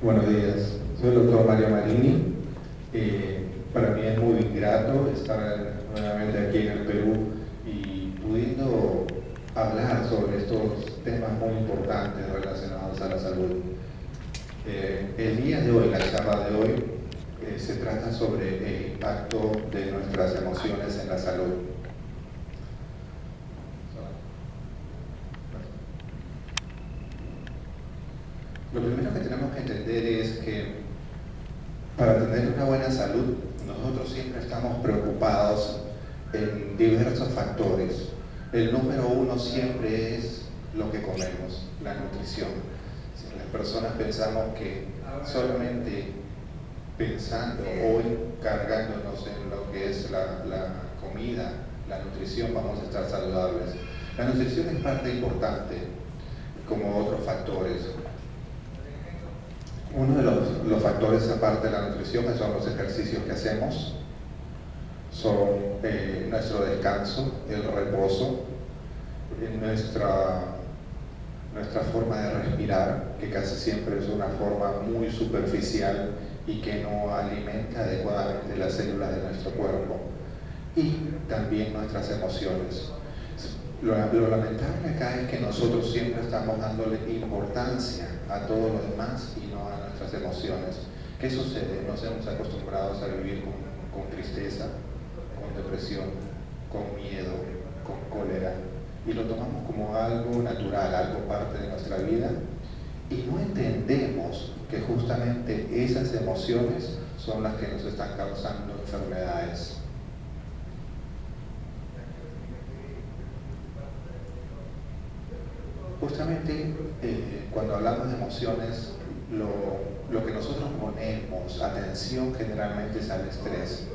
Buenos días, soy el doctor Mario Marini. Para mí es muy grato estar nuevamente aquí en el Perú y pudiendo hablar sobre estos temas muy importantes relacionados a la salud. El día de hoy, la charla de hoy, se trata sobre el impacto de nuestras emociones en la salud. Lo primero que tenemos que entender es que para tener una buena salud, nosotros siempre estamos preocupados en diversos factores. El número uno siempre es lo que comemos, la nutrición. Si las personas pensamos que solamente pensando o cargándonos en lo que es la comida, la nutrición, vamos a estar saludables. La nutrición es parte importante, como otros factores. Uno de los factores aparte de la nutrición son los ejercicios que hacemos, son nuestro descanso, el reposo, nuestra forma de respirar, que casi siempre es una forma muy superficial y que no alimenta adecuadamente las células de nuestro cuerpo, y también nuestras emociones. Lo lamentable acá es que nosotros siempre estamos dándole importancia a todo lo demás y no a nuestras emociones. ¿Qué sucede? Nos hemos acostumbrado a vivir con tristeza, con depresión, con miedo, con cólera, y lo tomamos como algo natural, algo parte de nuestra vida, y no entendemos que justamente esas emociones son las que nos están causando enfermedades. Justamente cuando hablamos de emociones, lo que nosotros ponemos atención generalmente es al estrés.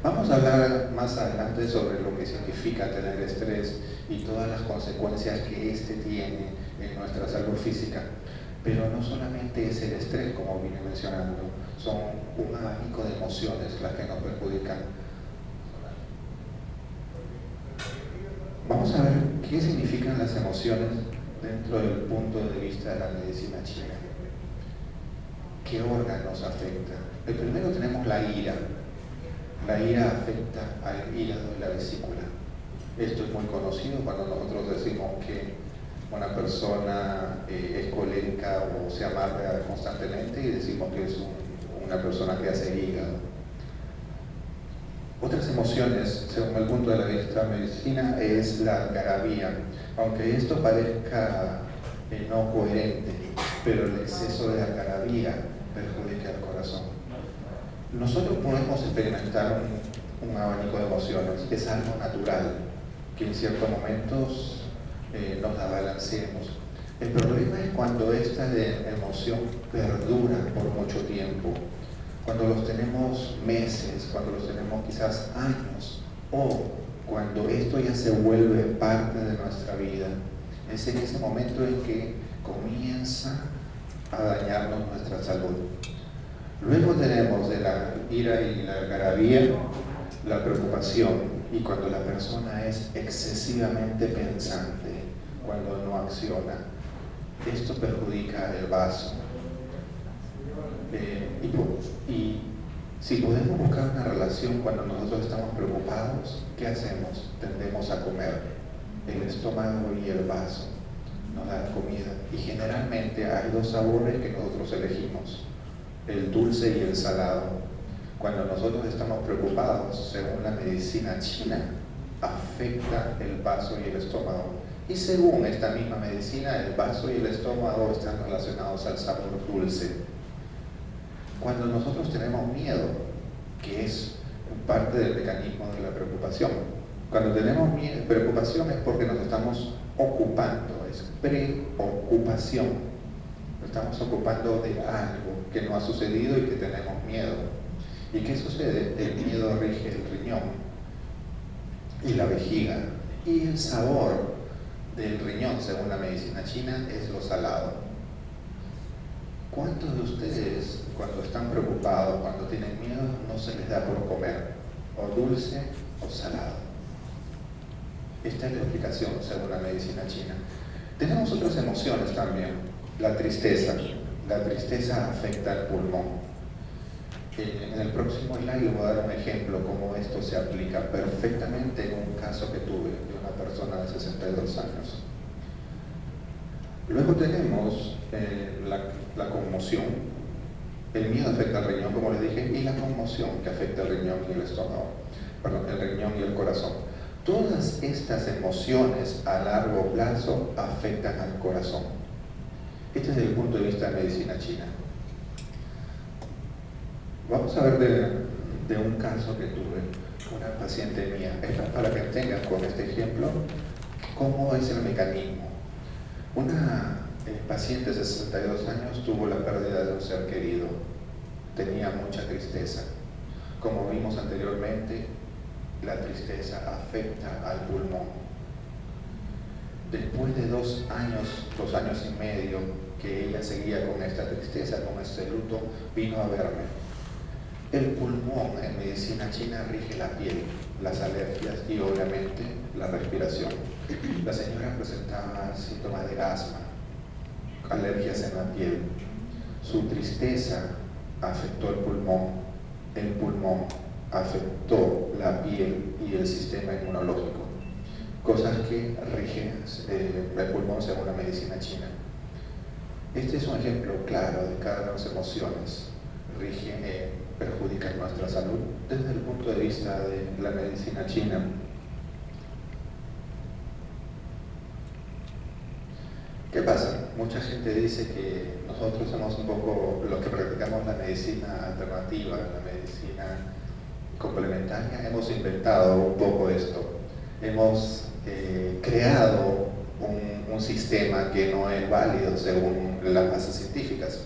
Vamos a hablar más adelante sobre lo que significa tener estrés y todas las consecuencias que este tiene en nuestra salud física. Pero no solamente es el estrés, como vine mencionando, son un abanico de emociones las que nos perjudican. Vamos a ver qué significan las emociones dentro del punto de vista de la medicina china. ¿Qué órganos afecta? El primero tenemos la ira. La ira afecta al hígado y la vesícula. Esto es muy conocido cuando nosotros decimos que una persona es colérica o se amarga constantemente, y decimos que es una persona que hace hígado. Otras emociones, según el punto de vista de la medicina, es la algarabía. Aunque esto parezca no coherente, pero el exceso de algarabía perjudica el corazón. Nosotros podemos experimentar un abanico de emociones, es algo natural, que en ciertos momentos nos desbalanceemos. El problema es cuando esta emoción perdura por mucho tiempo, cuando los tenemos meses, cuando los tenemos quizás años, o cuando esto ya se vuelve parte de nuestra vida. Es en ese momento en que comienza a dañarnos nuestra salud. Luego tenemos de la ira y la algarabía la preocupación, y cuando la persona es excesivamente pensante, cuando no acciona, esto perjudica el vaso. Y si podemos buscar una relación cuando nosotros estamos preocupados, ¿qué hacemos? Tendemos a comer. El estómago y el vaso nos dan comida, y generalmente hay dos sabores que nosotros elegimos: el dulce y el salado. Cuando nosotros estamos preocupados, según la medicina china, afecta el vaso y el estómago. Y según esta misma medicina, el vaso y el estómago están relacionados al sabor dulce. Cuando nosotros tenemos miedo, que es parte del mecanismo de la preocupación, cuando tenemos preocupación es porque nos estamos ocupando, es preocupación. Nos estamos ocupando de algo que no ha sucedido y que tenemos miedo. ¿Y qué sucede? El miedo rige el riñón y la vejiga, y el sabor del riñón, según la medicina china, es lo salado. ¿Cuántos de ustedes, cuando están preocupados, cuando tienen miedo, no se les da por comer o dulce o salado? Esta es la explicación según la medicina china. Tenemos otras emociones también. La tristeza. La tristeza afecta al pulmón. En el próximo slide les voy a dar un ejemplo cómo esto se aplica perfectamente en un caso que tuve de una persona de 62 años. Luego tenemos la conmoción. El miedo afecta al riñón, como les dije, y la conmoción que afecta al riñón y el estómago, perdón, el riñón y el corazón. Todas estas emociones a largo plazo afectan al corazón. Este es desde el punto de vista de medicina china. Vamos a ver de un caso que tuve, una paciente mía. Esto es para que tengan con este ejemplo cómo es el mecanismo. Una paciente de 62 años tuvo la pérdida de un ser querido. Tenía mucha tristeza. Como vimos anteriormente, la tristeza afecta al pulmón. Después de 2 años y medio que ella seguía con esta tristeza, con este luto, vino a verme. El pulmón en medicina china rige la piel, las alergias y obviamente la respiración. La señora presentaba síntomas de asma, alergias en la piel. Su tristeza afectó el pulmón afectó la piel y el sistema inmunológico, cosas que rigen el pulmón según la medicina china. Este es un ejemplo claro de cada una de las emociones perjudican nuestra salud desde el punto de vista de la medicina china. ¿Qué pasa? Mucha gente dice que nosotros somos un poco los que practicamos la medicina alternativa, la medicina complementaria. Hemos inventado un poco esto. Hemos creado un sistema que no es válido según las bases científicas.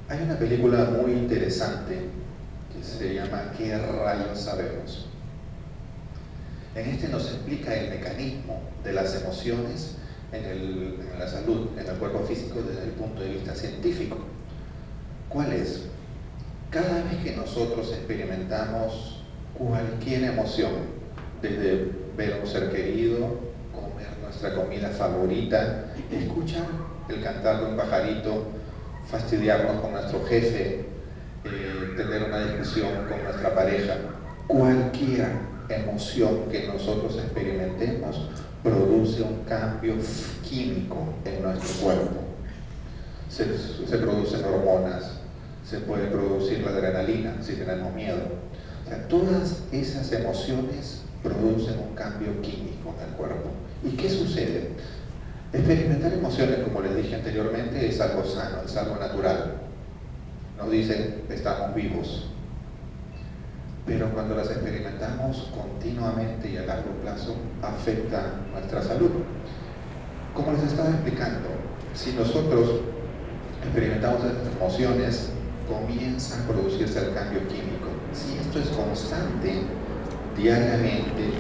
Hay una película muy interesante que se llama ¿Qué rayos sabemos? En este nos explica el mecanismo de las emociones en la salud, en el cuerpo físico desde el punto de vista científico. ¿Cuál es? Cada vez que nosotros experimentamos cualquier emoción, desde ver a un ser querido, comer nuestra comida favorita, escuchar el cantar de un pajarito, fastidiarnos con nuestro jefe, tener una discusión con nuestra pareja, cualquier emoción que nosotros experimentemos produce un cambio químico en nuestro cuerpo. Se producen hormonas, se puede producir la adrenalina si tenemos miedo. O sea, todas esas emociones producen un cambio químico en el cuerpo. ¿Y qué sucede? Experimentar emociones, como les dije anteriormente, es algo sano, es algo natural. Nos dicen, estamos vivos. Pero cuando las experimentamos continuamente y a largo plazo, afecta nuestra salud. Como les estaba explicando, si nosotros experimentamos estas emociones, comienza a producirse el cambio químico. Si esto es constante, diariamente,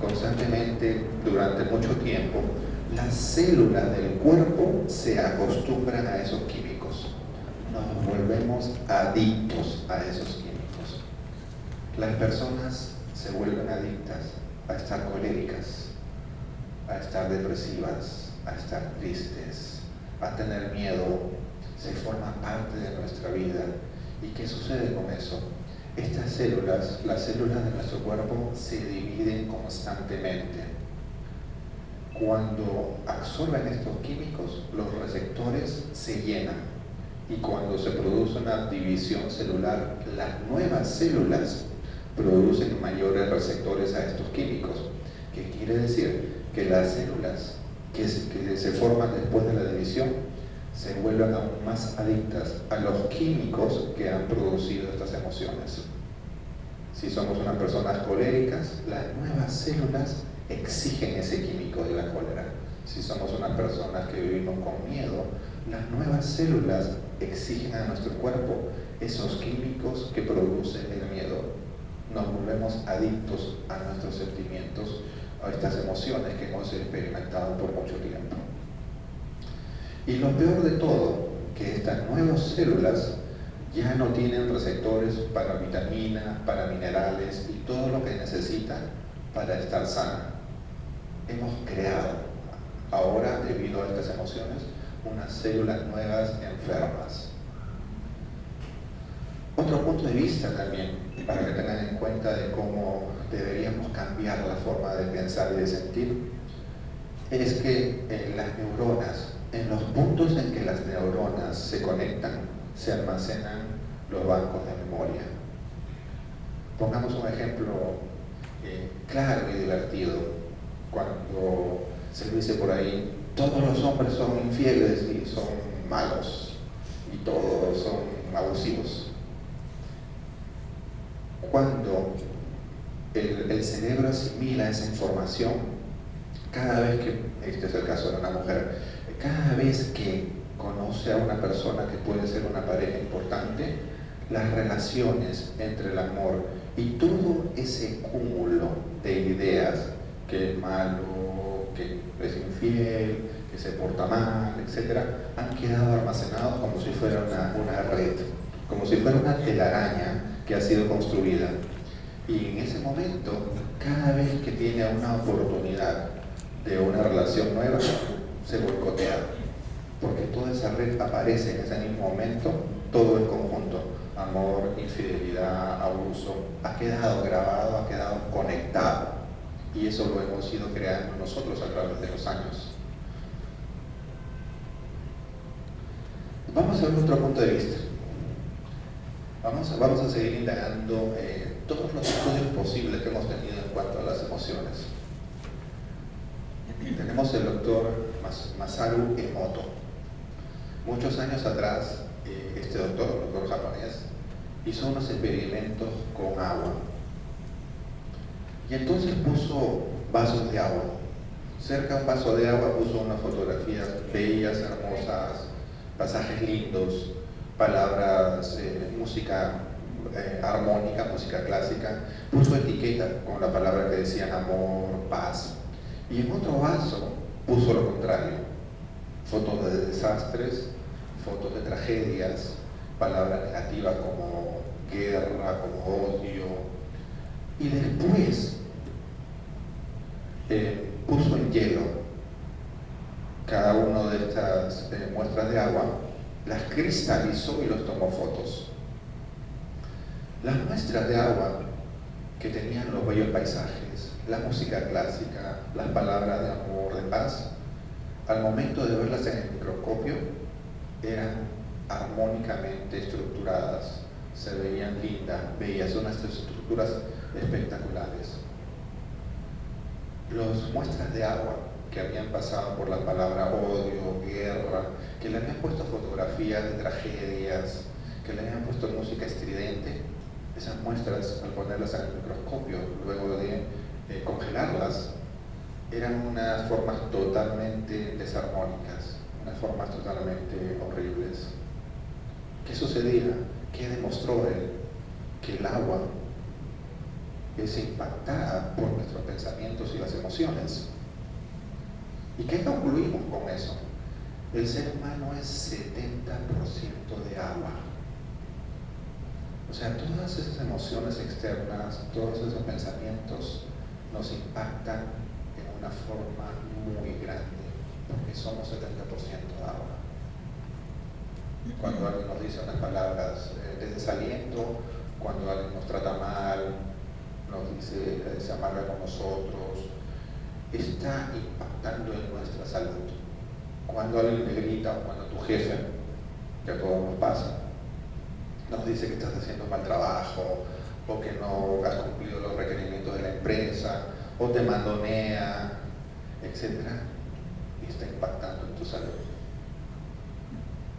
constantemente, durante mucho tiempo, las células del cuerpo se acostumbran a esos químicos. Nos volvemos adictos a esos químicos. Las personas se vuelven adictas a estar coléricas, a estar depresivas, a estar tristes, a tener miedo. Se forma parte de nuestra vida. ¿Y qué sucede con eso? Estas células, las células de nuestro cuerpo, se dividen constantemente. Cuando absorben estos químicos, los receptores se llenan. Y cuando se produce una división celular, las nuevas células producen mayores receptores a estos químicos. ¿Qué quiere decir? Que las células que se forman después de la división se vuelven aún más adictas a los químicos que han producido estas emociones. Si somos unas personas coléricas, las nuevas células exigen ese químico de la cólera. Si somos unas personas que vivimos con miedo, las nuevas células exigen a nuestro cuerpo esos químicos que producen el miedo. Nos volvemos adictos a nuestros sentimientos, a estas emociones que hemos experimentado por mucho tiempo. Y lo peor de todo, que estas nuevas células ya no tienen receptores para vitaminas, para minerales y todo lo que necesitan para estar sana. Hemos creado ahora, debido a estas emociones, unas células nuevas enfermas. Otro punto de vista también, para que tengan en cuenta de cómo deberíamos cambiar la forma de pensar y de sentir, es que en las neuronas, en los puntos en que las neuronas se conectan, se almacenan los bancos de memoria. Pongamos un ejemplo claro y divertido. Cuando se dice por ahí, todos los hombres son infieles y son malos, y todos son abusivos. Cuando el cerebro asimila esa información, cada vez que, este es el caso de una mujer, cada vez que conoce a una persona que puede ser una pareja importante, las relaciones entre el amor y todo ese cúmulo de ideas, que es malo, que es infiel, que se porta mal, etc., han quedado almacenados como si fuera una red, como si fuera una telaraña que ha sido construida. Y en ese momento, cada vez que tiene una oportunidad de una relación nueva, se boicotea, porque toda esa red aparece en ese mismo momento, todo el conjunto, amor, infidelidad, abuso, ha quedado grabado, ha quedado conectado, y eso lo hemos ido creando nosotros a través de los años. Vamos a ver otro punto de vista. Vamos a seguir indagando todos los estudios posibles que hemos tenido en cuanto a las emociones. Tenemos el doctor Masaru Emoto. Muchos años atrás, este doctor japonés, hizo unos experimentos con agua. Y entonces puso vasos de agua. Cerca a un vaso de agua puso unas fotografías bellas, hermosas, pasajes lindos, palabras, música armónica, música clásica. Puso etiqueta con la palabra que decía amor, paz. Y en otro vaso puso lo contrario, fotos de desastres, fotos de tragedias, palabras negativas como guerra, como odio. Y después puso en hielo cada una de estas muestras de agua, las cristalizó y los tomó fotos. Las muestras de agua que tenían los bellos paisajes, la música clásica, las palabras de amor, de paz, al momento de verlas en el microscopio, eran armónicamente estructuradas, se veían lindas, bellas, unas estructuras espectaculares. Las muestras de agua que habían pasado por la palabra odio, guerra, que le habían puesto fotografías de tragedias, que le habían puesto música estridente, esas muestras, al ponerlas en el microscopio, luego de congelarlas, eran unas formas totalmente desarmónicas, unas formas totalmente horribles. ¿Qué sucedía? ¿Qué demostró él? Que el agua es impactada por nuestros pensamientos y las emociones. ¿Y qué concluimos con eso? El ser humano es 70% de agua. O sea, todas esas emociones externas, todos esos pensamientos nos impactan en una forma muy grande, porque somos 70% de agua. Cuando alguien nos dice unas palabras de desaliento, cuando alguien nos trata mal, nos dice, se amarga con nosotros, está impactando en nuestra salud. Cuando alguien te grita, o cuando tu jefe, que a todos nos pasa, nos dice que estás haciendo mal trabajo, o que no has cumplido los requerimientos de la empresa, o te mandonea, etc., y está impactando en tu salud.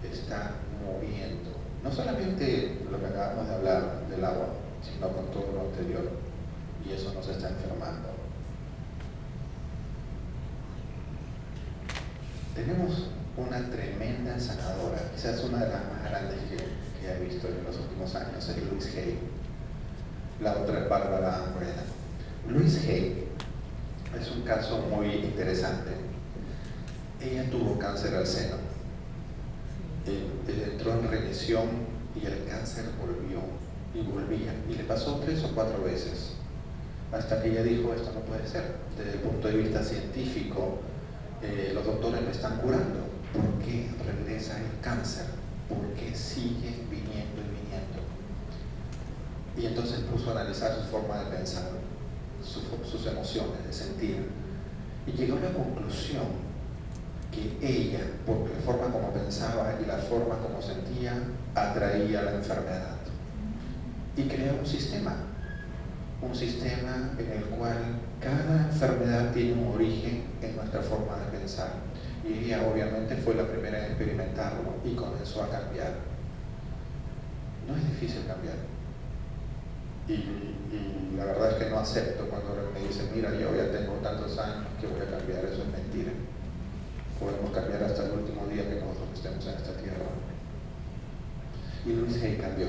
Está moviendo, no solamente lo que acabamos de hablar del agua, sino con todo lo anterior, y eso nos está enfermando. Tenemos una tremenda sanadora, quizás una de las más grandes que he visto en los últimos años, es Louise Hay. La otra es Bárbara Morena. Louise Hay es un caso muy interesante. Ella tuvo cáncer al seno. Entró en remisión y el cáncer volvió y volvía. Y le pasó 3 o 4 veces. Hasta que ella dijo, esto no puede ser. Desde el punto de vista científico, los doctores me están curando, ¿Por qué regresa el cáncer? ¿Por qué sigue viniendo y viniendo? Y entonces puso a analizar su forma de pensar, sus emociones, de sentir, y llegó a la conclusión que ella, por la forma como pensaba y la forma como sentía, atraía la enfermedad. Y creó un sistema en el cual cada enfermedad tiene un origen en nuestra forma de pensar. Y ella obviamente fue la primera en experimentarlo y comenzó a cambiar. No es difícil cambiar. Y la verdad es que no acepto cuando me dicen, mira, yo ya tengo tantos años que voy a cambiar. Eso es mentira. Podemos cambiar hasta el último día que nosotros estemos en esta tierra. Y Luis Hay cambió.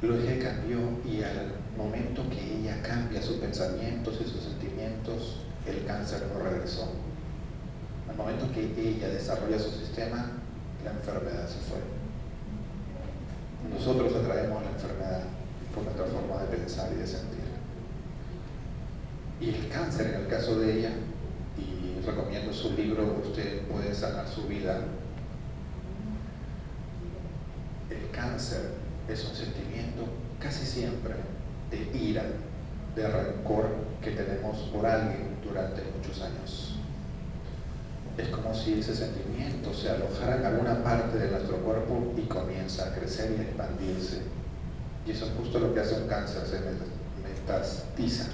Luis Hay cambió, y al momento que ella cambia sus pensamientos y sus sentimientos, el cáncer no regresó. Al momento que ella desarrolla su sistema, la enfermedad se fue. Nosotros atraemos la enfermedad por nuestra forma de pensar y de sentir. Y el cáncer, en el caso de ella, y recomiendo su libro, Usted puede sanar su vida. El cáncer es un sentimiento casi siempre de ira, de rencor que tenemos por alguien durante muchos años. Es como si ese sentimiento se alojara en alguna parte de nuestro cuerpo y comienza a crecer y a expandirse. Y eso es justo lo que hace un cáncer, se metastiza.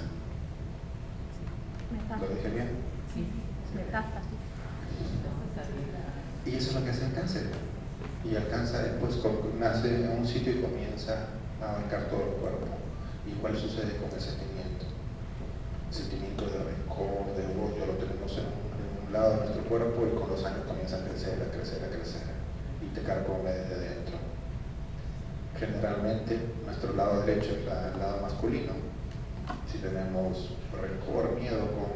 ¿Lo dije bien? Sí. Metástasis. Y eso es lo que hace el cáncer. Y alcanza después, nace en un sitio y comienza a abarcar todo el cuerpo. ¿Y cuál sucede con el sentimiento? El sentimiento de rencor, de odio, lo tenemos en un lado de nuestro cuerpo, y con los años comienza a crecer, a crecer, a crecer. Y te carcome desde dentro. Generalmente, nuestro lado derecho es el lado masculino. Si tenemos rencor, miedo con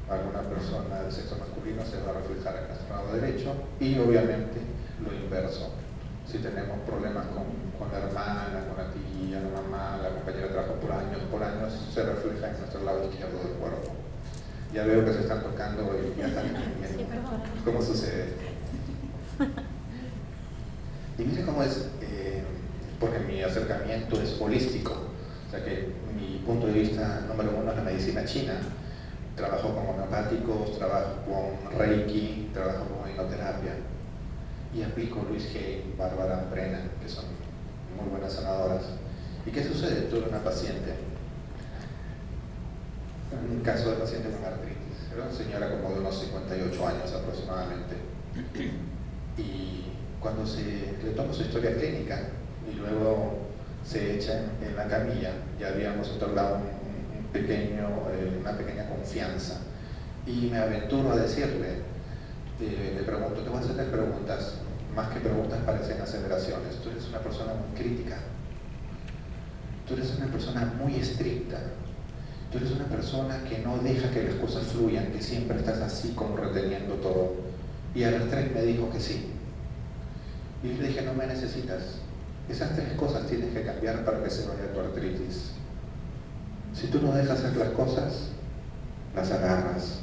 alguna persona del sexo masculino, se va a reflejar en nuestro lado derecho, y obviamente lo inverso. Si tenemos problemas con la hermana, con la tía, la mamá, la compañera de trabajo por años, se refleja en nuestro lado izquierdo del cuerpo. Ya veo que se están tocando y ya están entendiendo cómo sucede. Y mire cómo es, porque mi acercamiento es holístico, o sea que mi punto de vista número uno es la medicina china. Trabajo con homeopáticos, trabajo con Reiki, trabajo con hipnoterapia, y aplico Luis Hay, Bárbara Brennan, que son muy buenas sanadoras. ¿Y qué sucede? Tuve una paciente, un caso de paciente con artritis, era una señora como de unos 58 años aproximadamente, y cuando le tomo su historia clínica y luego se echa en la camilla, ya habíamos entablado una pequeña confianza, y me aventuro a decirle, le pregunto, te voy a hacer preguntas, más que preguntas parecen aceleraciones. Tú eres una persona muy crítica, tú eres una persona muy estricta, tú eres una persona que no deja que las cosas fluyan, que siempre estás así como reteniendo todo. Y a las 3 me dijo que sí. Y yo le dije, no me necesitas. Esas 3 cosas tienes que cambiar para que se vaya tu artritis. Si tú no dejas hacer las cosas, las agarras,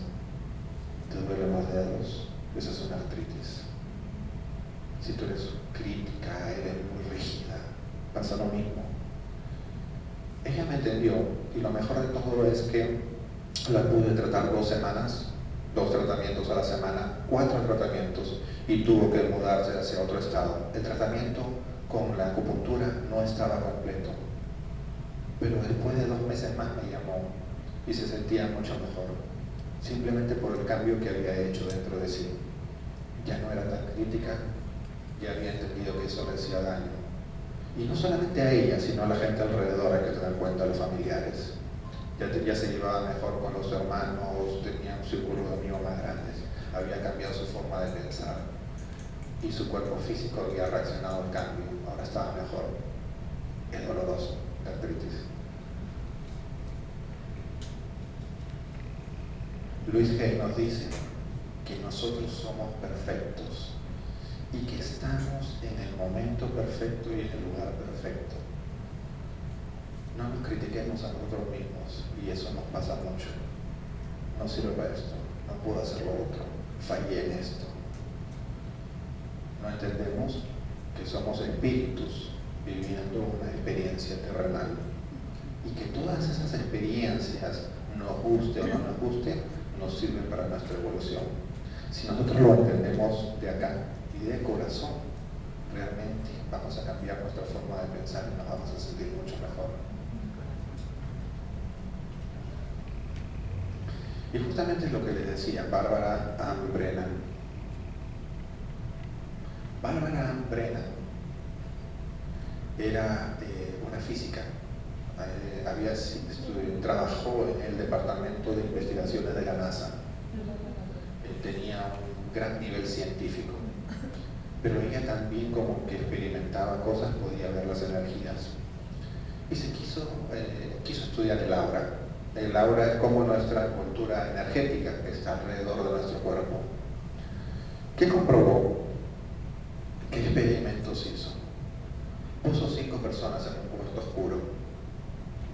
te duelen los dedos, esa es una artritis. Si tú eres crítica, eres muy rígida, pasa lo mismo. Ella me entendió, y lo mejor de todo es que la pude tratar 2 semanas, 2 tratamientos a la semana, 4 tratamientos, y tuvo que mudarse hacia otro estado. El tratamiento con la acupuntura no estaba completo, pero después de 2 meses más me llamó y se sentía mucho mejor, simplemente por el cambio que había hecho dentro de sí. Ya no era tan crítica, ya había entendido que eso le hacía daño. Y no solamente a ella, sino a la gente alrededor, hay que tener en cuenta, a los familiares. Ya se llevaba mejor con los hermanos, tenía un círculo de amigos más grandes, había cambiado su forma de pensar y su cuerpo físico había reaccionado al cambio, ahora estaba mejor. Es doloroso, la artritis. Luis Hay nos dice que nosotros somos perfectos y que estamos en el momento perfecto y en el lugar perfecto. No nos critiquemos a nosotros mismos, y eso nos pasa mucho. No sirve para esto, no puedo hacer lo otro, fallé en esto, No entendemos que somos espíritus viviendo una experiencia terrenal y que todas esas experiencias, nos guste o no nos guste, nos sirven para nuestra evolución. Si nosotros lo entendemos de acá y de corazón, realmente vamos a cambiar nuestra forma de pensar y nos vamos a sentir mucho mejor. Y justamente es lo que les decía Barbara Ann Brennan. Barbara Ann Brennan era una física. Trabajó en el Departamento de Investigaciones de la NASA. Tenía un gran nivel científico, pero ella también como que experimentaba cosas, podía ver las energías. Y se quiso estudiar el aura. El aura es como nuestra cultura energética que está alrededor de nuestro cuerpo. ¿Qué comprobó? ¿Qué experimentos hizo? Puso 5 personas en un cuarto oscuro.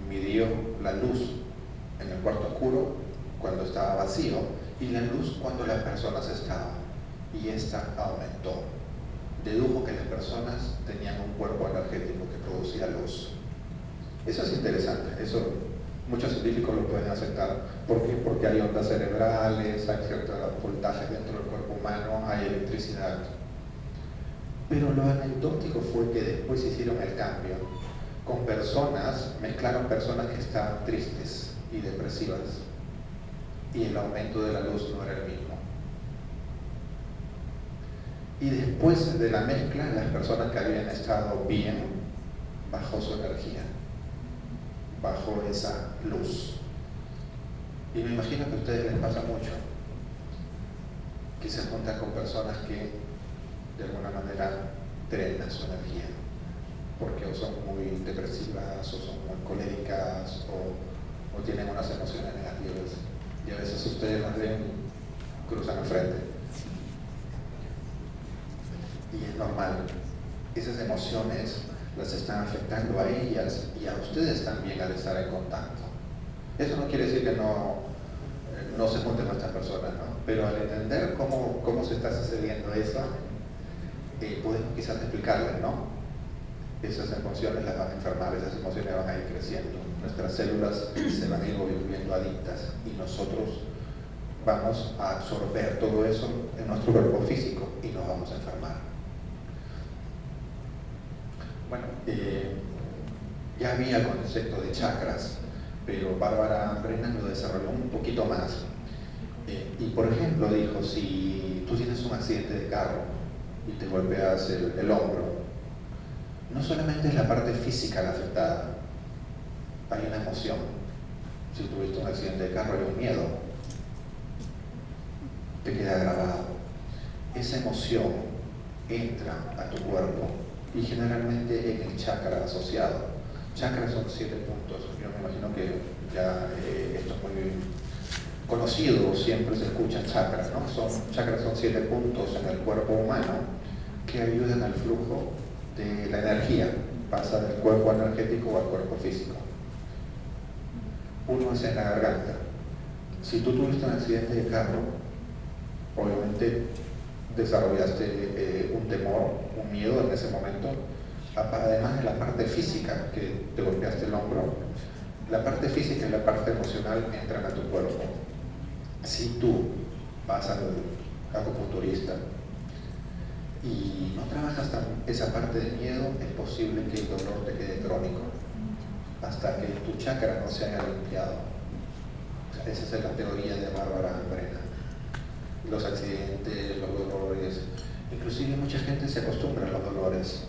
Midió la luz en el cuarto oscuro cuando estaba vacío y la luz cuando las personas estaban. Y esta aumentó. Dedujo que las personas tenían un cuerpo energético que producía luz. Eso es interesante. Eso muchos científicos lo pueden aceptar. ¿Por qué? Porque hay ondas cerebrales, hay ciertos voltajes dentro del cuerpo humano, hay electricidad. Pero lo anecdótico fue que después hicieron el cambio. Con personas, mezclaron personas que estaban tristes y depresivas. Y el aumento de la luz no era el mismo. Y después de la mezcla, las personas que habían estado bien, bajó su energía, bajó esa luz. Y me imagino que a ustedes les pasa mucho, que se juntan con personas que de alguna manera drenan su energía, porque o son muy depresivas, o son muy coléricas, o tienen unas emociones negativas. Y a veces ustedes las ven y cruzan al frente. Y es normal. Esas emociones las están afectando a ellas y a ustedes también al estar en contacto. Eso no quiere decir que no se junten con estas personas, ¿no? Pero al entender cómo se está sucediendo eso, podemos quizás explicarles, ¿no? Esas emociones las van a enfermar, esas emociones van a ir creciendo. Nuestras células se van a ir volviendo adictas y nosotros vamos a absorber todo eso en nuestro cuerpo físico y nos vamos a enfermar. Bueno, ya había concepto de chakras, pero Barbara Brennan lo desarrolló un poquito más. Y por ejemplo dijo, si tú tienes un accidente de carro y te golpeas el hombro, no solamente es la parte física la afectada, hay una emoción. Si tuviste un accidente de carro hay un miedo, te queda grabado. Esa emoción entra a tu cuerpo y generalmente en el chakra asociado. Chakras son 7 puntos. Yo me imagino que ya esto es muy conocido, siempre se escuchan chakras, ¿no? Chakras son 7 puntos en el cuerpo humano que ayudan al flujo de la energía, pasa del cuerpo energético al cuerpo físico. Uno es en la garganta. Si tú tuviste un accidente de carro, obviamente desarrollaste un temor, un miedo en ese momento, además de la parte física, que te golpeaste el hombro, la parte física y la parte emocional entran a tu cuerpo. Si tú vas al acupunturista y no trabajas esa parte de miedo, es posible que el dolor te quede crónico hasta que tu chakra no se haya limpiado. Esa es la teoría de Barbara Ann Brennan. Los accidentes, los dolores, inclusive mucha gente se acostumbra a los dolores.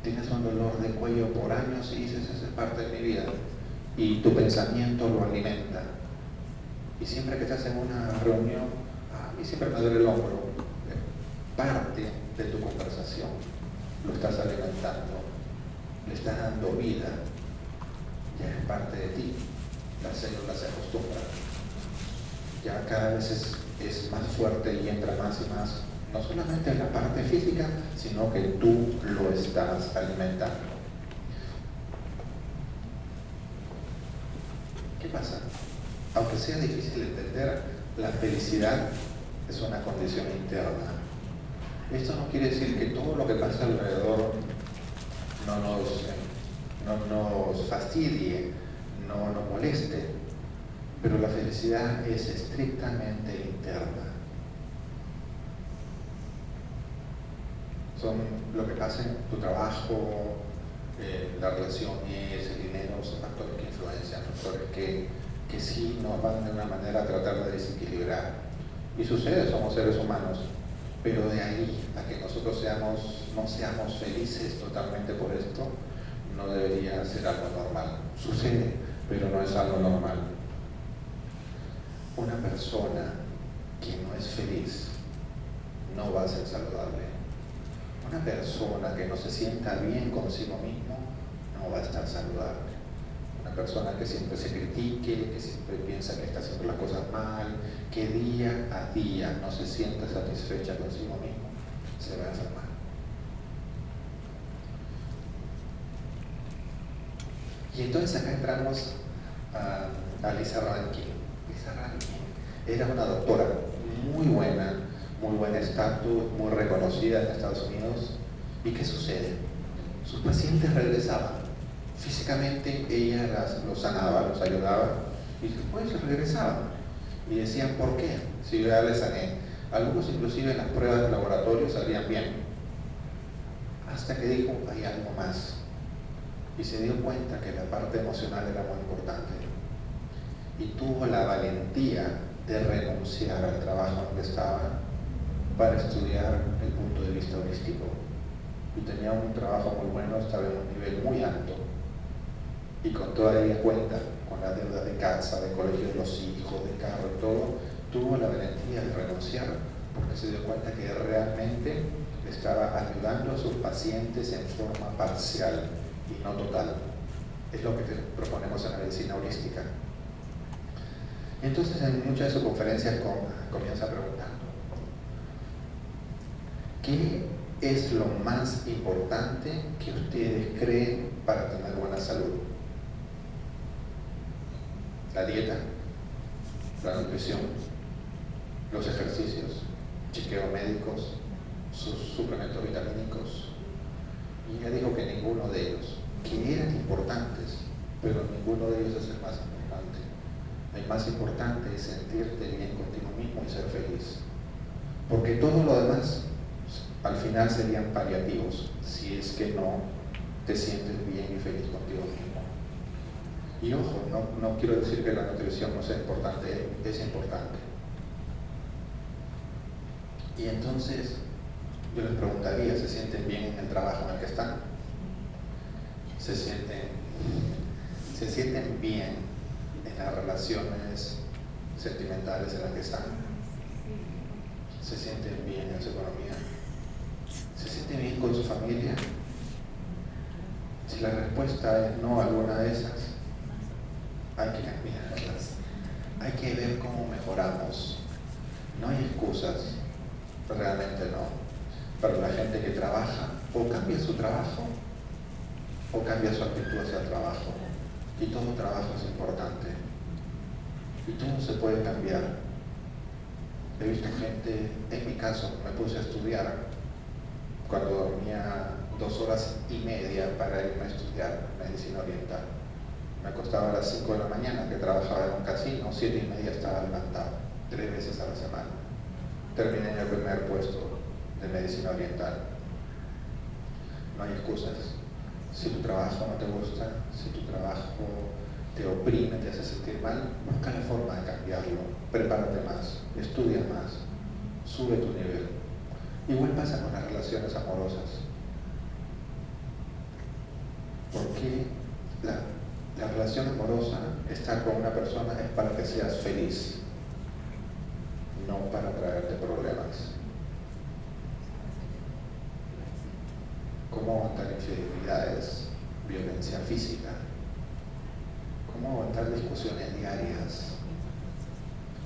Tienes un dolor de cuello por años y dices, esa es parte de mi vida, y tu pensamiento lo alimenta. Y siempre que estás en una reunión, a mí siempre me duele el hombro. Parte de tu conversación lo estás alimentando, le estás dando vida, ya es parte de ti. Las células se acostumbran, ya cada vez es más fuerte y entra más y más, no solamente en la parte física, sino que tú lo estás alimentando. ¿Qué pasa? Aunque sea difícil entender, la felicidad es una condición interna. Esto no quiere decir que todo lo que pasa alrededor no nos fastidie, no nos moleste, pero la felicidad es estrictamente interna. Son lo que pasa en tu trabajo, las relaciones, el dinero, son factores que influencian, factores que sí nos van de una manera a tratar de desequilibrar. Y sucede, somos seres humanos, pero de ahí a que nosotros no seamos felices totalmente por esto, no debería ser algo normal. Sucede, pero no es algo normal. Una persona que no es feliz no va a ser saludable. Una persona que no se sienta bien consigo mismo no va a estar saludable. Una persona que siempre se critique, que siempre piensa que está haciendo las cosas mal, que día a día no se sienta satisfecha consigo mismo, se va a enfermar. Y entonces acá entramos a Lisa Rankin. Lisa Rankin era una doctora muy buena, muy buen estatus, muy reconocida en Estados Unidos. ¿Y qué sucede? Sus pacientes regresaban. Físicamente ella los sanaba, los ayudaba, y después regresaban. Y decían, ¿por qué? Si yo ya les sané. Algunos inclusive en las pruebas de laboratorio salían bien. Hasta que dijo, hay algo más. Y se dio cuenta que la parte emocional era muy importante. Y tuvo la valentía de renunciar al trabajo en el que estaba para estudiar el punto de vista holístico. Y tenía un trabajo muy bueno, estaba en un nivel muy alto. Y con toda ella cuenta, con la deuda de casa, de colegio de los hijos, de carro y todo, tuvo la valentía de renunciar porque se dio cuenta que realmente estaba ayudando a sus pacientes en forma parcial y no total. Es lo que proponemos en la medicina holística. Entonces, en muchas de sus conferencias comienza preguntando: ¿qué es lo más importante que ustedes creen para tener buena salud? La dieta, la nutrición, los ejercicios, chequeos médicos, sus suplementos vitamínicos. Y ella dijo que ninguno de ellos, que eran importantes, pero ninguno de ellos es el más importante. El más importante es sentirte bien contigo mismo y ser feliz. Porque todo lo demás, al final serían paliativos, si es que no te sientes bien y feliz contigo mismo. Y ojo, no quiero decir que la nutrición no sea importante, es importante. Y entonces, yo les preguntaría, ¿se sienten bien en el trabajo en el que están? ¿Se sienten bien en las relaciones sentimentales en las que están? ¿Se sienten bien en su economía? ¿Se sienten bien con su familia? Si la respuesta es no a alguna de esas, hay que cambiarlas. Hay que ver cómo mejoramos. No hay excusas, realmente no. Para la gente que trabaja, o cambia su trabajo, o cambia su actitud hacia el trabajo. Y todo trabajo es importante. Y todo se puede cambiar. He visto gente, en mi caso, me puse a estudiar cuando dormía 2 horas y media para irme a estudiar medicina oriental. Me acostaba a las 5 de la mañana, que trabajaba en un casino, 7 y media estaba levantado, 3 veces a la semana. Terminé en el primer puesto de medicina oriental. No hay excusas. Si tu trabajo no te gusta, si tu trabajo te oprime, te hace sentir mal, busca la forma de cambiarlo. Prepárate más, estudia más, sube tu nivel. Igual pasa con las relaciones amorosas. Porque la relación amorosa, estar con una persona, es para que seas feliz, no para traerte problemas. ¿Cómo aguantar infidelidades, violencia física? ¿Cómo aguantar discusiones diarias?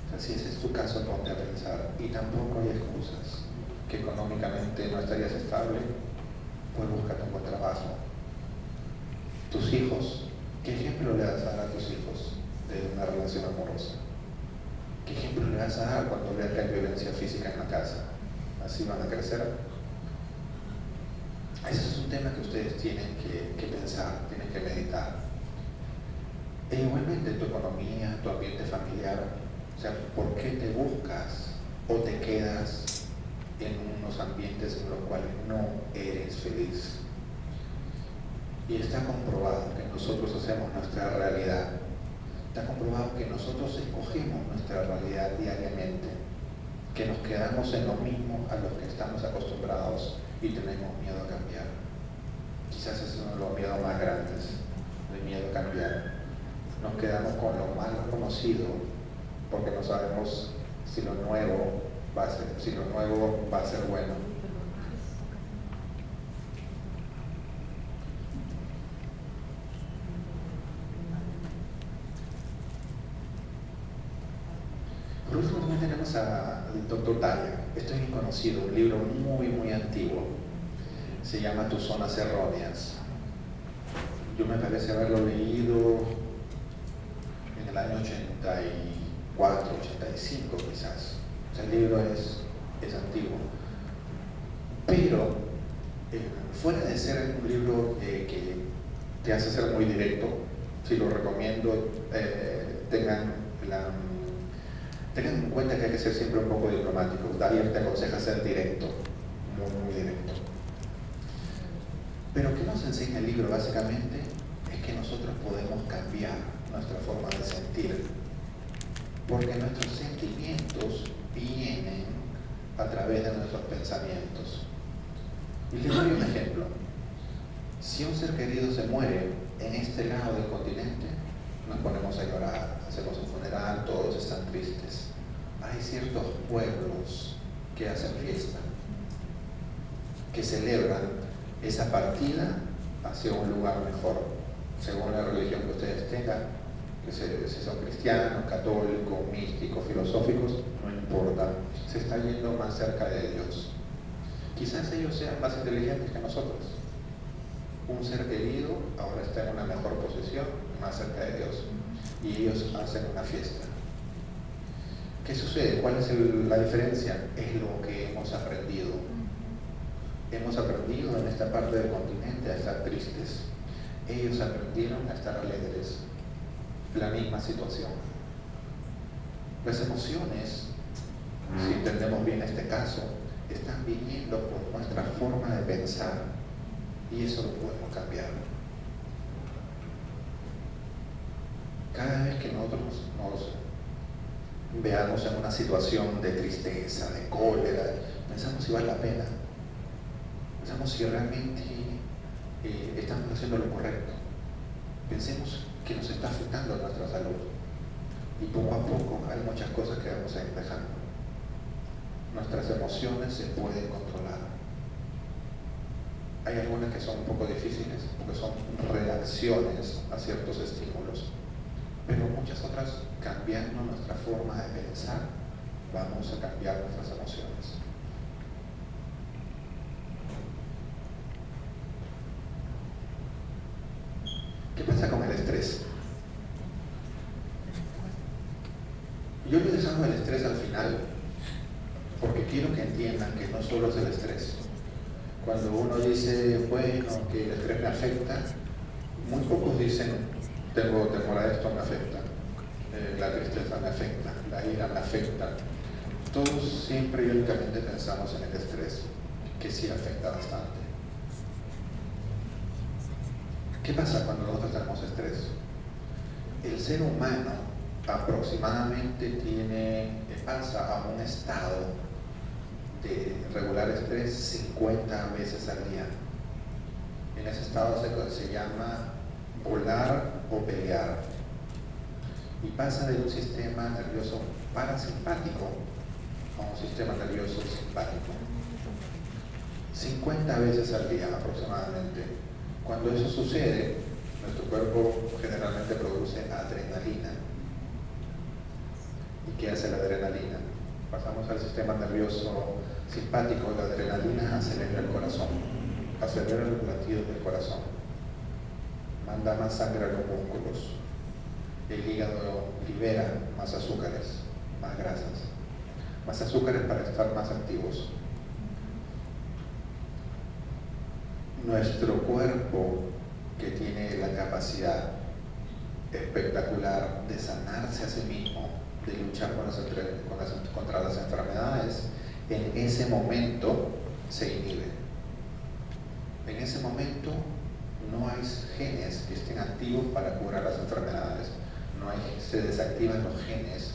O sea, si ese es tu caso, ponte a pensar. Y tampoco hay excusas. Que económicamente no estarías estable, pues búscate un buen trabajo. Tus hijos, ¿qué ejemplo le vas a dar a tus hijos de una relación amorosa? ¿Qué ejemplo le vas a dar cuando vean que hay violencia física en la casa? ¿Así van a crecer? un tema que ustedes tienen que pensar, tienen que meditar. E igualmente tu economía, tu ambiente familiar, o sea, ¿por qué te buscas o te quedas en unos ambientes en los cuales no eres feliz? Y está comprobado que nosotros hacemos nuestra realidad. Está comprobado que nosotros escogemos nuestra realidad diariamente, que nos quedamos en lo mismo a lo que estamos acostumbrados y tenemos miedo a cambiar. Quizás es uno de los miedos más grandes, el miedo a cambiar. Nos quedamos con lo mal conocido porque no sabemos si lo nuevo va a ser bueno. Por último también tenemos al Dr. Dyer. Esto es bien conocido, un libro muy antiguo. Se llama Tus zonas erróneas. Yo me parece haberlo leído en el año 84, 85 quizás. O sea, el libro es antiguo. Pero fuera de ser un libro que te hace ser muy directo, si lo recomiendo, tengan en cuenta que hay que ser siempre un poco diplomático. Dyer te aconseja ser directo, muy directo. Pero ¿qué nos enseña el libro básicamente? Es que nosotros podemos cambiar nuestra forma de sentir, porque nuestros sentimientos vienen a través de nuestros pensamientos. Y les doy un ejemplo. Si un ser querido se muere en este lado del continente, nos ponemos a llorar, hacemos un funeral, todos están tristes. Hay ciertos pueblos que hacen fiesta, que celebran esa partida hacia un lugar mejor, según la religión que ustedes tengan, que si son cristianos, católicos, místicos, filosóficos, no importa, se está yendo más cerca de Dios. Quizás ellos sean más inteligentes que nosotros. Un ser querido ahora está en una mejor posición, más cerca de Dios, y ellos hacen una fiesta. ¿Qué sucede? ¿Cuál es la diferencia? Es lo que hemos aprendido. Hemos aprendido en esta parte del continente a estar tristes. Ellos aprendieron a estar alegres. La misma situación. Las emociones, si entendemos bien este caso, están viniendo por nuestra forma de pensar, y eso lo podemos cambiar. Cada vez que nosotros nos veamos en una situación de tristeza, de cólera, pensamos si vale la pena, pensamos si realmente estamos haciendo lo correcto, pensemos que nos está afectando a nuestra salud, y poco a poco hay muchas cosas que vamos a ir dejando. Nuestras emociones se pueden controlar. Hay algunas que son un poco difíciles porque son reacciones a ciertos estímulos, pero muchas otras, cambiando nuestra forma de pensar, vamos a cambiar nuestras emociones. ¿Qué pasa con el estrés? Yo les dejo el estrés al final porque quiero que entiendan que no solo es el estrés. Cuando uno dice, bueno, que el estrés me afecta, muy pocos dicen, temor a esto me afecta, la tristeza me afecta, la ira me afecta. Todos siempre y únicamente pensamos en el estrés, que sí afecta bastante. ¿Qué pasa cuando nosotros tenemos estrés? El ser humano aproximadamente pasa a un estado de regular estrés 50 veces al día. En ese estado se llama volar o pelear, y pasa de un sistema nervioso parasimpático a un sistema nervioso simpático 50 veces al día aproximadamente. Cuando eso sucede, nuestro cuerpo generalmente produce adrenalina. ¿Y qué hace la adrenalina? Pasamos al sistema nervioso simpático. La adrenalina acelera el corazón, acelera los latidos del corazón, manda más sangre a los músculos, el hígado libera más azúcares, más azúcares para estar más activos. Nuestro cuerpo, que tiene la capacidad espectacular de sanarse a sí mismo, de luchar contra las enfermedades, en ese momento se inhibe. En ese momento no hay genes que estén activos para curar las enfermedades. Se desactivan los genes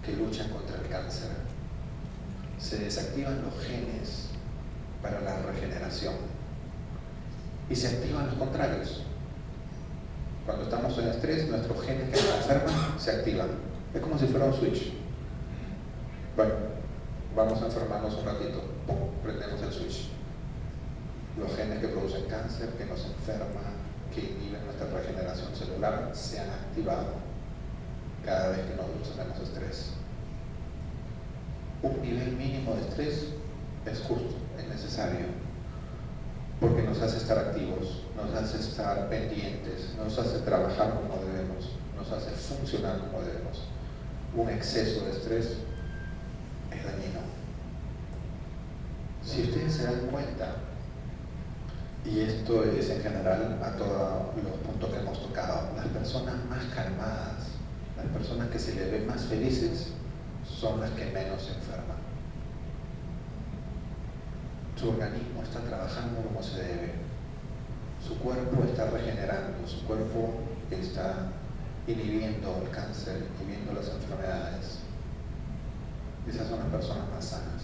que luchan contra el cáncer. Se desactivan los genes para la regeneración. Y se activan los contrarios. Cuando estamos en estrés, nuestros genes que nos enferman se activan. Es como si fuera un switch. Bueno, vamos a enfermarnos un ratito. ¡Pum! Prendemos el switch. Los genes que producen cáncer, que nos enferman, que inhiben nuestra regeneración celular, se han activado cada vez que nosotros tenemos estrés. Un nivel mínimo de estrés es justo, es necesario, porque nos hace estar activos, nos hace estar pendientes, nos hace trabajar como debemos, nos hace funcionar como debemos. Un exceso de estrés es dañino. Si ustedes se dan cuenta, y esto es en general a todos los puntos que hemos tocado, las personas más calmadas, las personas que se les ven más felices, son las que menos se enferman. Su organismo está trabajando como se debe. Su cuerpo está regenerando, su cuerpo está inhibiendo el cáncer, inhibiendo las enfermedades. Esas son las personas más sanas.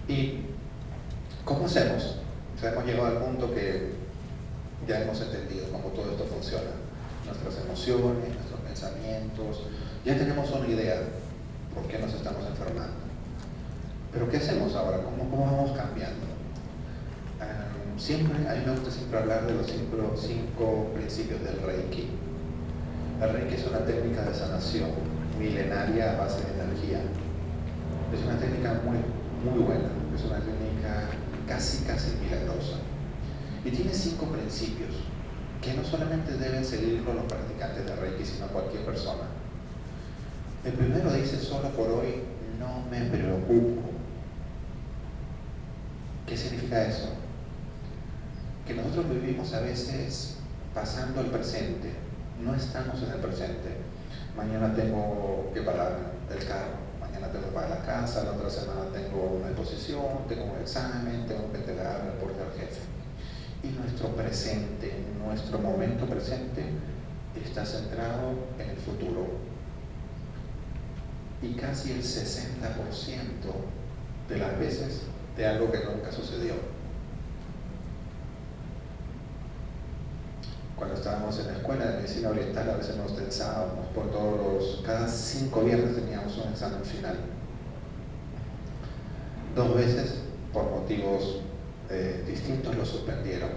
¿Y cómo hacemos? O sea, hemos llegado al punto que ya hemos entendido cómo todo esto funciona. Nuestras emociones, nuestros pensamientos, ya tenemos una idea por qué nos estamos enfermando. Pero ¿qué hacemos ahora? ¿Cómo vamos cambiando? A mí me gusta siempre hablar de los cinco principios del Reiki. El Reiki es una técnica de sanación milenaria a base de energía. Es una técnica muy buena, es una técnica casi milagrosa. Y tiene 5 principios que no solamente deben seguirlo los practicantes de Reiki, sino cualquier persona. El primero dice: solo por hoy no me preocupo. ¿Qué significa eso? Que nosotros vivimos a veces pasando el presente, no estamos en el presente. Mañana tengo que pagar el carro, mañana tengo que pagar la casa, la otra semana tengo una exposición, tengo un examen, tengo que entregar el reporte al jefe. Y nuestro presente, nuestro momento presente, está centrado en el futuro. Y casi el 60% de las veces de algo que nunca sucedió. Cuando estábamos en la escuela de medicina oriental, a veces nos tensábamos por cada 5 viernes teníamos un examen final. 2 veces, por motivos distintos, lo suspendieron.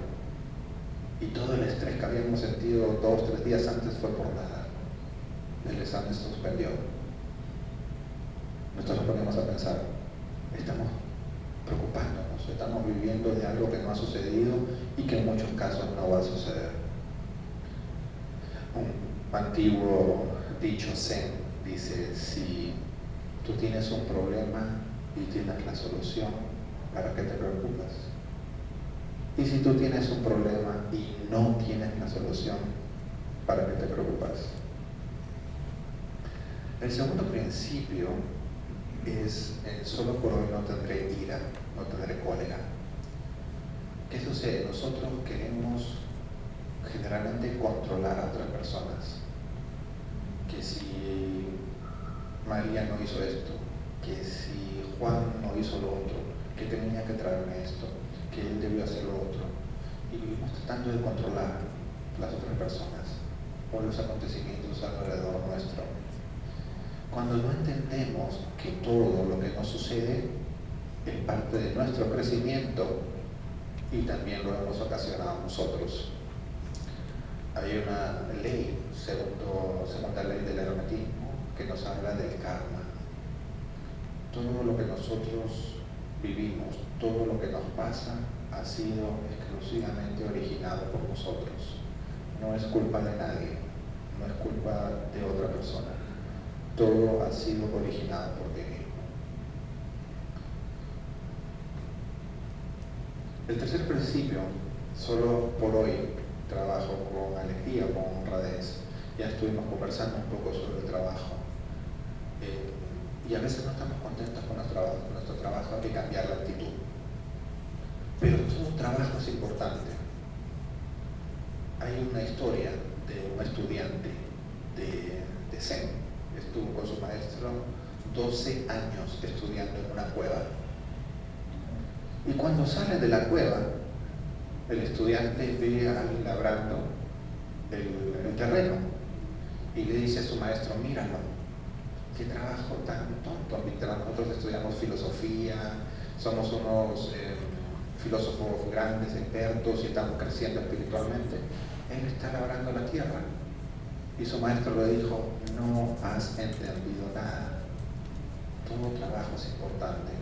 Y todo el estrés que habíamos sentido 2-3 días antes fue por nada. El examen se suspendió. Nosotros nos ponemos a pensar, estamos preocupándonos, estamos viviendo de algo que no ha sucedido y que en muchos casos no va a suceder. Un antiguo dicho zen dice: si tú tienes un problema y tienes la solución, ¿para qué te preocupas? Y si tú tienes un problema y no tienes la solución, ¿para qué te preocupas? El segundo principio es: solo por hoy no tendré ira, no tendré cólera. ¿Qué sucede? Nosotros queremos generalmente controlar a otras personas. Que si María no hizo esto, que si Juan no hizo lo otro, que tenía que traerme esto, que él debió hacer lo otro. Y vivimos tratando de controlar las otras personas o los acontecimientos alrededor nuestro. Cuando no entendemos que todo lo que nos sucede es parte de nuestro crecimiento y también lo hemos ocasionado nosotros. Hay una ley, segunda ley del hermetismo, que nos habla del karma. Todo lo que nosotros vivimos, todo lo que nos pasa, ha sido exclusivamente originado por nosotros. No es culpa de nadie, no es culpa de otra persona. Todo ha sido originado por ti mismo. El tercer principio, solo por hoy trabajo con alegría, con honradez. Ya estuvimos conversando un poco sobre el trabajo. Y a veces no estamos contentos con nuestro trabajo, hay que cambiar la actitud. Pero todo trabajo es importante. Hay una historia de un estudiante de Zen. Estuvo con su maestro 12 años estudiando en una cueva. Y cuando sale de la cueva, el estudiante ve a alguien labrando el terreno y le dice a su maestro: míralo, qué trabajo tan tonto. Mientras nosotros estudiamos filosofía, somos unos filósofos grandes, expertos y estamos creciendo espiritualmente, él está labrando la tierra. Y su maestro le dijo: no has entendido nada, todo trabajo es importante.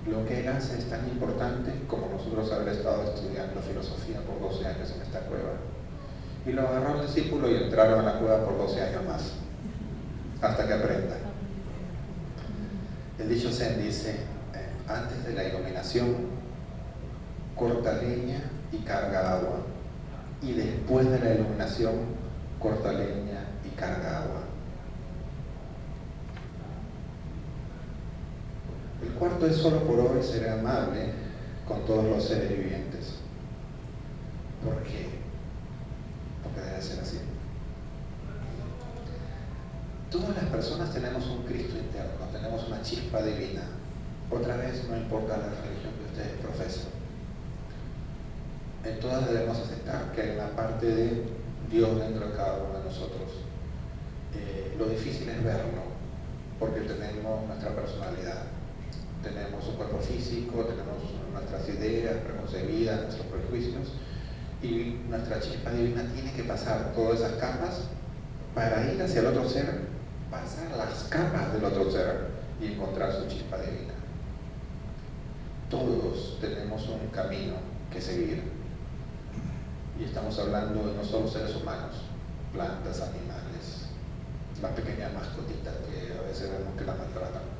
Lo que él hace es tan importante como nosotros haber estado estudiando filosofía por 12 años en esta cueva. Y lo agarró el discípulo y entraron a la cueva por 12 años más, hasta que aprenda. El dicho Zen dice: antes de la iluminación, corta leña y carga agua, y después de la iluminación, corta leña y carga agua. El cuarto es: solo por hoy seré amable con todos los seres vivientes. ¿Por qué? Porque debe ser así. Todas las personas tenemos un Cristo interno, tenemos una chispa divina. Otra vez, no importa la religión que ustedes profesen. En todas debemos aceptar que hay una parte de Dios dentro de cada uno de nosotros. Lo difícil es verlo, porque tenemos nuestra personalidad. Tenemos un cuerpo físico, tenemos nuestras ideas preconcebidas, nuestros prejuicios, y nuestra chispa divina tiene que pasar todas esas capas para ir hacia el otro ser, pasar las capas del otro ser y encontrar su chispa divina. Todos tenemos un camino que seguir, y estamos hablando de no solo seres humanos, plantas, animales, las pequeñas mascotitas que a veces vemos que las maltratan.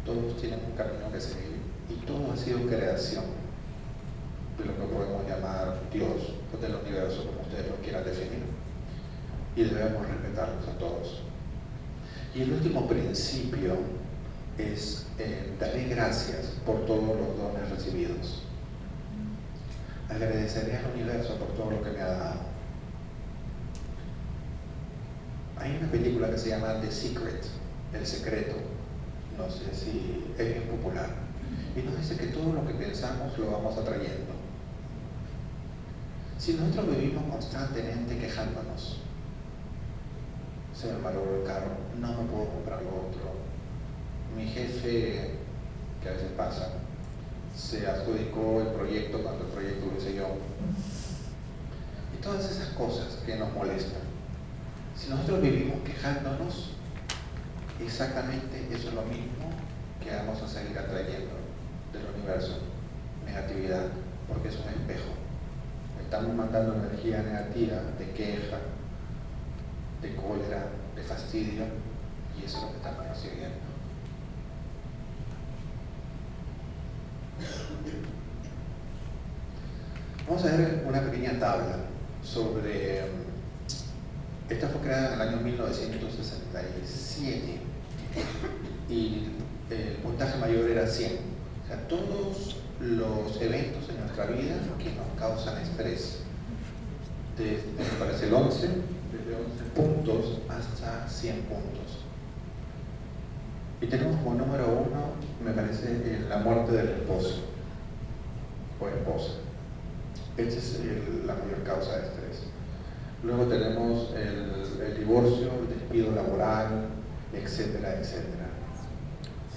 Todos tienen un camino que seguir, y todo ha sido creación de lo que podemos llamar Dios, o del universo, como ustedes lo quieran definir, y debemos respetarlos a todos. Y el último principio es daré gracias por todos los dones recibidos. Agradeceré al universo por todo lo que me ha dado. Hay una película que se llama The Secret, El Secreto. No sé si es bien popular, y nos dice que todo lo que pensamos lo vamos atrayendo. Si nosotros vivimos constantemente quejándonos: se me malogró el carro, no me puedo comprar lo otro, mi jefe, que a veces pasa, se adjudicó el proyecto cuando el proyecto lo hice yo, y todas esas cosas que nos molestan, si nosotros vivimos quejándonos, exactamente eso es lo mismo que vamos a seguir atrayendo del universo: negatividad, porque es un espejo. Estamos mandando energía negativa, de queja, de cólera, de fastidio, y eso es lo que estamos recibiendo. Vamos a ver una pequeña tabla sobre... Esta fue creada en el año 1967 y el puntaje mayor era 100. O sea, todos los eventos en nuestra vida que nos causan estrés, desde, me parece, desde 11 puntos hasta 100 puntos. Y tenemos como número 1, me parece, la muerte del esposo o esposa. Esta es la mayor causa de estrés. Luego tenemos el divorcio, el despido laboral, etcétera, etcétera.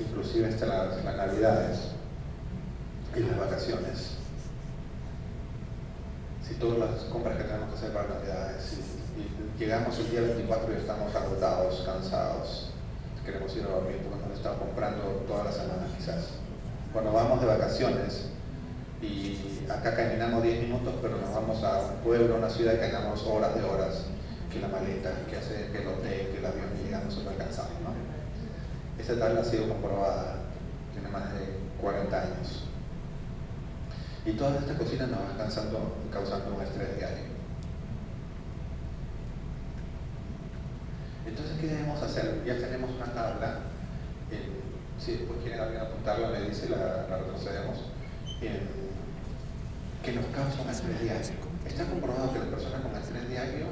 Inclusive hasta las navidades y las vacaciones. Si todas las compras que tenemos que hacer para navidades, y llegamos el día 24 y estamos agotados, cansados, queremos ir a dormir porque nos lo estamos comprando toda la semana quizás. Cuando vamos de vacaciones, y acá caminamos 10 minutos, pero nos vamos a un pueblo, a una ciudad, y caminamos horas de horas, que la maleta, que hace que el hotel, que el avión, y llegamos súper cansados, ¿no? Esta tabla ha sido comprobada, tiene más de 40 años. Y todas estas cositas nos van causando un estrés diario. Entonces, ¿qué debemos hacer? Ya tenemos una tabla. Si después quieren alguien apuntarla, me dice, la retrocedemos. Que nos causa un estrés diario. Está comprobado que las personas con estrés diario,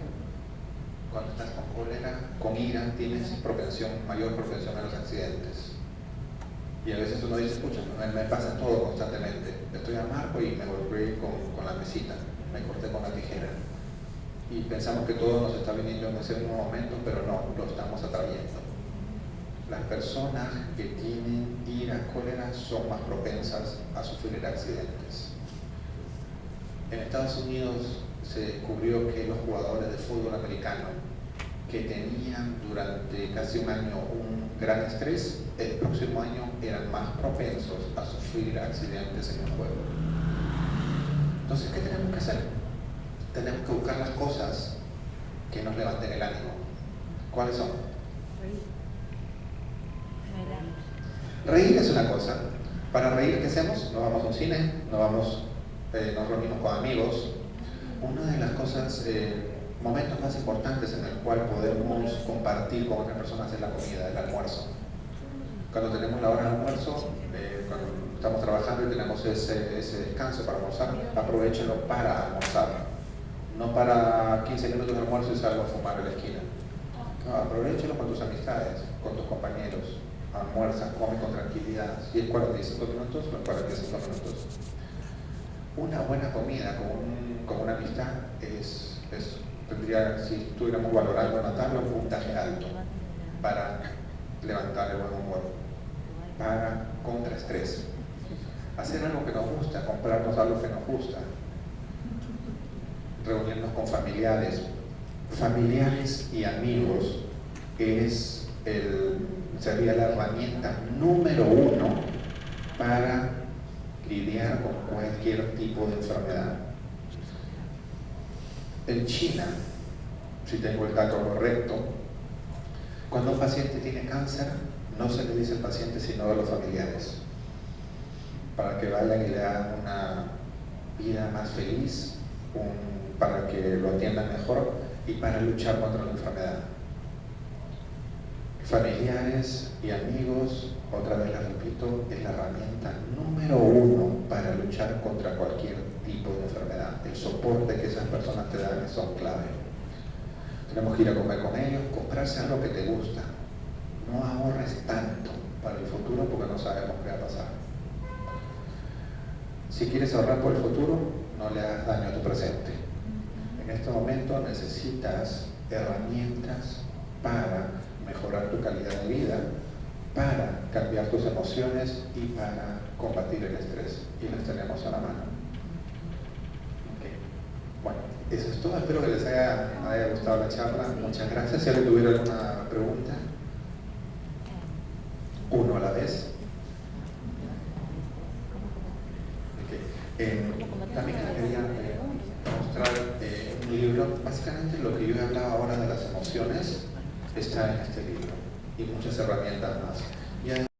cuando estás con cólera, con ira, tienes mayor propensión a los accidentes. Y a veces uno dice, escucha, me pasa todo constantemente. Estoy amargo y me golpeé con la mesita, me corté con la tijera. Y pensamos que todo nos está viniendo en ese mismo momento, pero no, lo estamos atrayendo. Las personas que tienen ira, cólera, son más propensas a sufrir accidentes. En Estados Unidos se descubrió que los jugadores de fútbol americano que tenían durante casi un año un gran estrés, el próximo año eran más propensos a sufrir accidentes en el juego. Entonces, ¿qué tenemos que hacer? Tenemos que buscar las cosas que nos levanten el ánimo. ¿Cuáles son? Reír es una cosa. Para reír, ¿qué hacemos? Nos vamos a un cine, nos reunimos con amigos. Una de las cosas, momentos más importantes en el cual podemos compartir con otras personas es la comida, el almuerzo. Cuando tenemos la hora de almuerzo, cuando estamos trabajando y tenemos ese descanso para almorzar, aprovechenlo para almorzar. No para 15 minutos de almuerzo y salgo a fumar en la esquina. No, aprovechenlo con tus amistades, con tus compañeros. Almuerza, come con tranquilidad. Si es 45 minutos, los 45 minutos. Una buena comida con una amistad tendría, si estuviéramos valorando una tabla, un puntaje alto para levantar el buen humor, para contraestrés. Hacer algo que nos gusta, comprarnos algo que nos gusta, reunirnos con familiares y amigos sería la herramienta número 1 para lidiar con cualquier tipo de enfermedad. En China, si tengo el dato correcto, cuando un paciente tiene cáncer, no se le dice al paciente sino a los familiares, para que vayan y le hagan una vida más feliz, para que lo atiendan mejor y para luchar contra la enfermedad. Familiares y amigos, otra vez les repito, es la herramienta número 1 para luchar contra cualquier tipo de enfermedad. El soporte que esas personas te dan son clave. Tenemos que ir a comer con ellos, comprarse algo que te gusta. No ahorres tanto para el futuro porque no sabemos qué va a pasar. Si quieres ahorrar por el futuro, no le hagas daño a tu presente. En este momento necesitas herramientas para mejorar tu calidad de vida, para cambiar tus emociones y para combatir el estrés. Y las tenemos a la mano. Okay. Bueno, eso es todo. Espero que les haya gustado la charla. Muchas gracias. Si alguien tuviera alguna pregunta, uno a la vez. También quería mostrar un libro. Básicamente lo que yo he hablado ahora de las emociones está en este libro y muchas herramientas más.